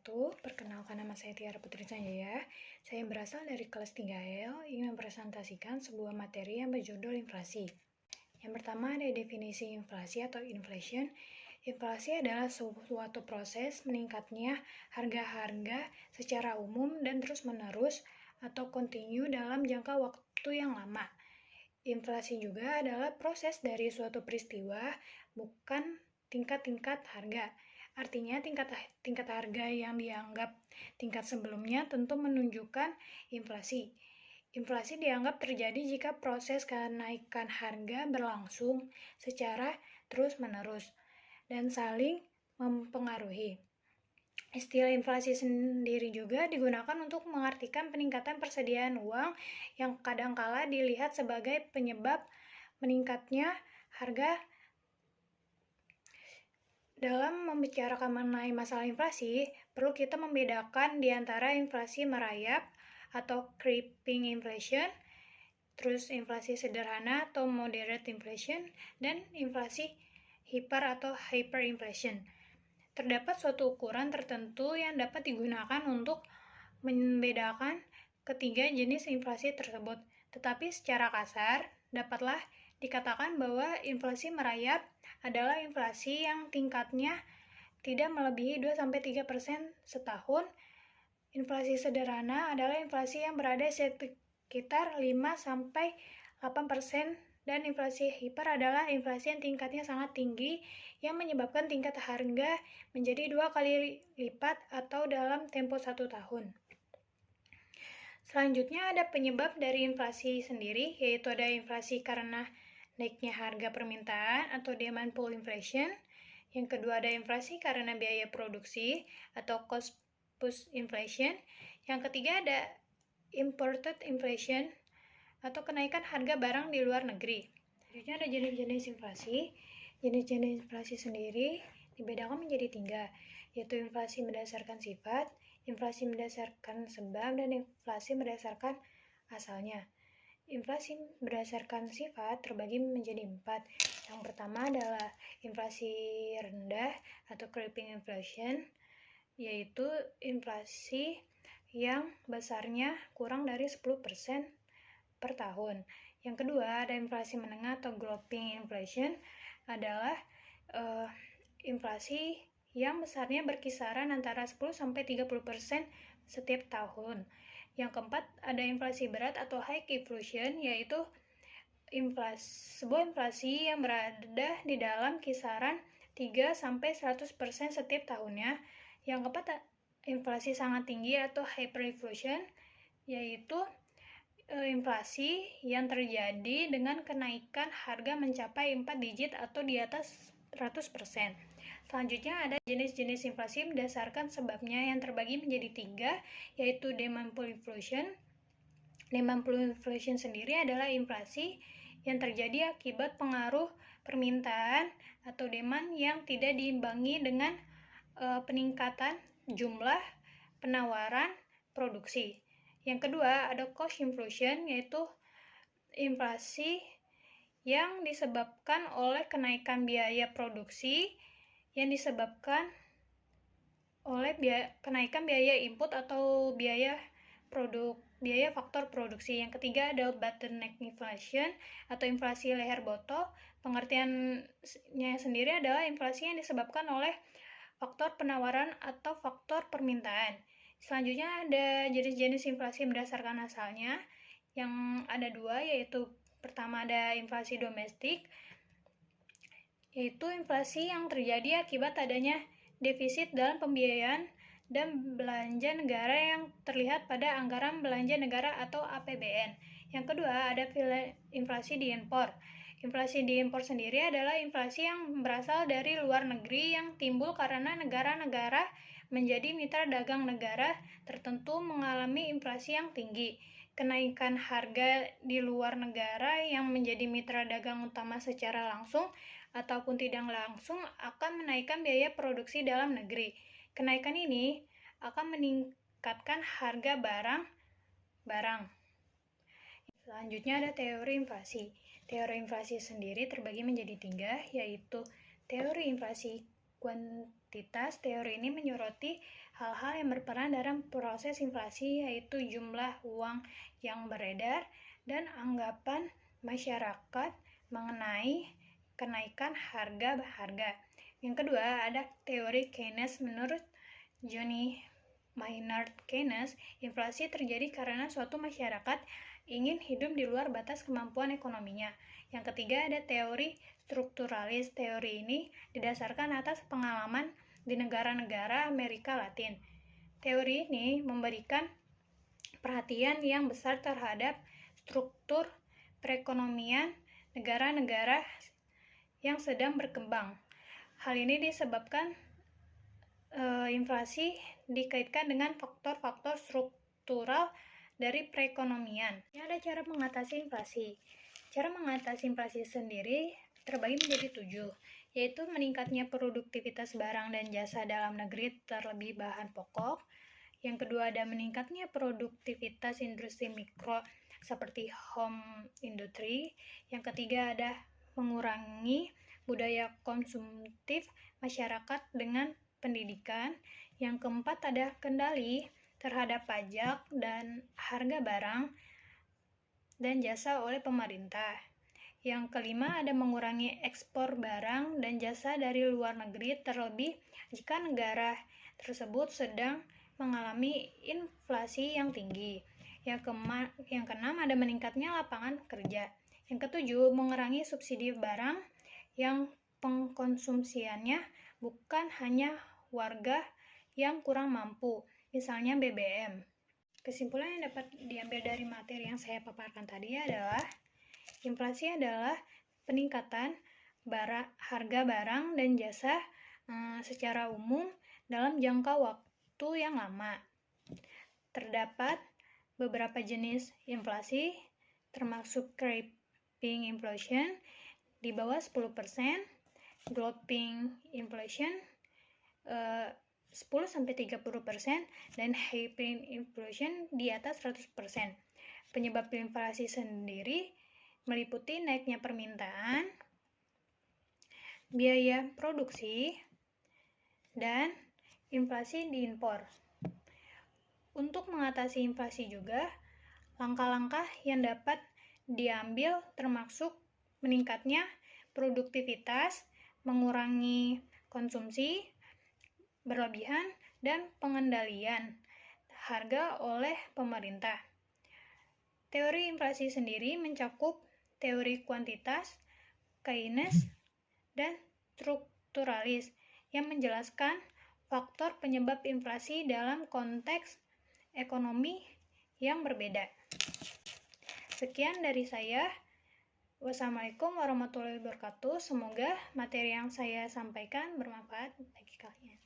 wabarakatuh. Perkenalkan, nama saya Tiara Putri Sanjaya. Saya berasal dari kelas 3L, ingin mempresentasikan sebuah materi yang berjudul inflasi. Yang pertama ada definisi inflasi atau inflation. Inflasi adalah suatu proses meningkatnya harga-harga secara umum dan terus-menerus atau kontinu dalam jangka waktu yang lama. Inflasi juga adalah proses dari suatu peristiwa, bukan tingkat-tingkat harga. Artinya tingkat harga yang dianggap tingkat sebelumnya tentu menunjukkan inflasi. Inflasi dianggap terjadi jika proses kenaikan harga berlangsung secara terus-menerus dan saling mempengaruhi. Istilah inflasi sendiri juga digunakan untuk mengartikan peningkatan persediaan uang yang kadangkala dilihat sebagai penyebab meningkatnya harga. Dalam membicarakan mengenai masalah inflasi, perlu kita membedakan di antara inflasi merayap atau creeping inflation, terus inflasi sederhana atau moderate inflation, dan inflasi hiper atau hyperinflation. Terdapat suatu ukuran tertentu yang dapat digunakan untuk membedakan ketiga jenis inflasi tersebut. Tetapi secara kasar, dapatlah dikatakan bahwa inflasi merayap adalah inflasi yang tingkatnya tidak melebihi 2-3% setahun. Inflasi sederhana adalah inflasi yang berada sekitar 5-8%, dan inflasi hiper adalah inflasi yang tingkatnya sangat tinggi yang menyebabkan tingkat harga menjadi 2 kali lipat atau dalam tempo 1 tahun. Selanjutnya ada penyebab dari inflasi sendiri, yaitu ada inflasi karena naiknya harga permintaan atau demand pull inflation. Yang kedua ada inflasi karena biaya produksi atau cost push inflation. Yang ketiga ada imported inflation atau kenaikan harga barang di luar negeri. Selanjutnya ada jenis-jenis inflasi. Jenis-jenis inflasi sendiri dibedakan menjadi 3, yaitu inflasi berdasarkan sifat, inflasi berdasarkan sebab, dan inflasi berdasarkan asalnya. Inflasi berdasarkan sifat terbagi menjadi 4. Yang pertama adalah inflasi rendah atau creeping inflation, yaitu inflasi yang besarnya kurang dari 10% per tahun. Yang kedua ada inflasi menengah atau growing inflation, adalah inflasi yang besarnya berkisaran antara 10-30% setiap tahun. Yang keempat ada inflasi berat atau high inflation, yaitu sebuah inflasi yang berada di dalam kisaran 3-100% setiap tahunnya. Yang keempat inflasi sangat tinggi atau hyperinflation, yaitu inflasi yang terjadi dengan kenaikan harga mencapai 4 digit atau di atas 100%. Selanjutnya ada jenis-jenis inflasi berdasarkan sebabnya yang terbagi menjadi 3, yaitu demand pull inflation. Demand pull inflation sendiri adalah inflasi yang terjadi akibat pengaruh permintaan atau demand yang tidak diimbangi dengan peningkatan jumlah penawaran produksi. Yang kedua ada cost inflation, yaitu inflasi yang disebabkan oleh kenaikan biaya produksi yang disebabkan oleh kenaikan biaya input atau biaya faktor produksi. Yang ketiga ada bottleneck inflation atau inflasi leher botol. Pengertiannya sendiri adalah inflasi yang disebabkan oleh faktor penawaran atau faktor permintaan. Selanjutnya ada jenis-jenis inflasi berdasarkan asalnya, yang ada 2, yaitu pertama ada inflasi domestik, yaitu inflasi yang terjadi akibat adanya defisit dalam pembiayaan dan belanja negara yang terlihat pada anggaran belanja negara atau APBN. Yang kedua ada inflasi diimpor. Inflasi diimpor sendiri adalah inflasi yang berasal dari luar negeri yang timbul karena negara-negara menjadi mitra dagang negara tertentu mengalami inflasi yang tinggi. Kenaikan harga di luar negara yang menjadi mitra dagang utama secara langsung ataupun tidak langsung akan menaikkan biaya produksi dalam negeri. Kenaikan ini akan meningkatkan harga barang. Selanjutnya ada teori inflasi. Teori inflasi sendiri terbagi menjadi 3, yaitu teori inflasi kuantitas, teori ini menyoroti hal-hal yang berperan dalam proses inflasi, yaitu jumlah uang yang beredar dan anggapan masyarakat mengenai kenaikan harga. Yang kedua, ada teori Keynes. Menurut Johnny Maynard Keynes, inflasi terjadi karena suatu masyarakat ingin hidup di luar batas kemampuan ekonominya. Yang ketiga, ada teori strukturalis. Teori ini didasarkan atas pengalaman di negara-negara Amerika Latin. Teori ini memberikan perhatian yang besar terhadap struktur perekonomian negara-negara yang sedang berkembang. Hal ini disebabkan inflasi dikaitkan dengan faktor-faktor struktural dari perekonomian. Ini ada cara mengatasi inflasi. Cara mengatasi inflasi sendiri terbagi menjadi 7, yaitu meningkatnya produktivitas barang dan jasa dalam negeri terlebih bahan pokok. Yang kedua, ada meningkatnya produktivitas industri mikro seperti home industry. Yang ketiga, ada mengurangi budaya konsumtif masyarakat dengan pendidikan. Yang keempat, ada kendali terhadap pajak dan harga barang dan jasa oleh pemerintah. Yang kelima, ada mengurangi ekspor barang dan jasa dari luar negeri, terlebih jika negara tersebut sedang mengalami inflasi yang tinggi. Yang keenam, ada meningkatnya lapangan kerja. Yang ketujuh, mengurangi subsidi barang yang pengkonsumsiannya bukan hanya warga yang kurang mampu, misalnya BBM. Kesimpulan yang dapat diambil dari materi yang saya paparkan tadi adalah inflasi adalah peningkatan harga barang dan jasa secara umum dalam jangka waktu yang lama. Terdapat beberapa jenis inflasi, termasuk creeping inflation di bawah 10%, dropping inflation 10-30%, dan hyperinflation di atas 100%. Penyebab inflasi sendiri meliputi naiknya permintaan, biaya produksi, dan inflasi diimpor. Untuk mengatasi inflasi juga, langkah-langkah yang dapat diambil termasuk meningkatnya produktivitas, mengurangi konsumsi berlebihan, dan pengendalian harga oleh pemerintah. Teori inflasi sendiri mencakup teori kuantitas, Keynes, dan strukturalis yang menjelaskan faktor penyebab inflasi dalam konteks ekonomi yang berbeda. Sekian dari saya. Wassalamualaikum warahmatullahi wabarakatuh. Semoga materi yang saya sampaikan bermanfaat bagi kalian.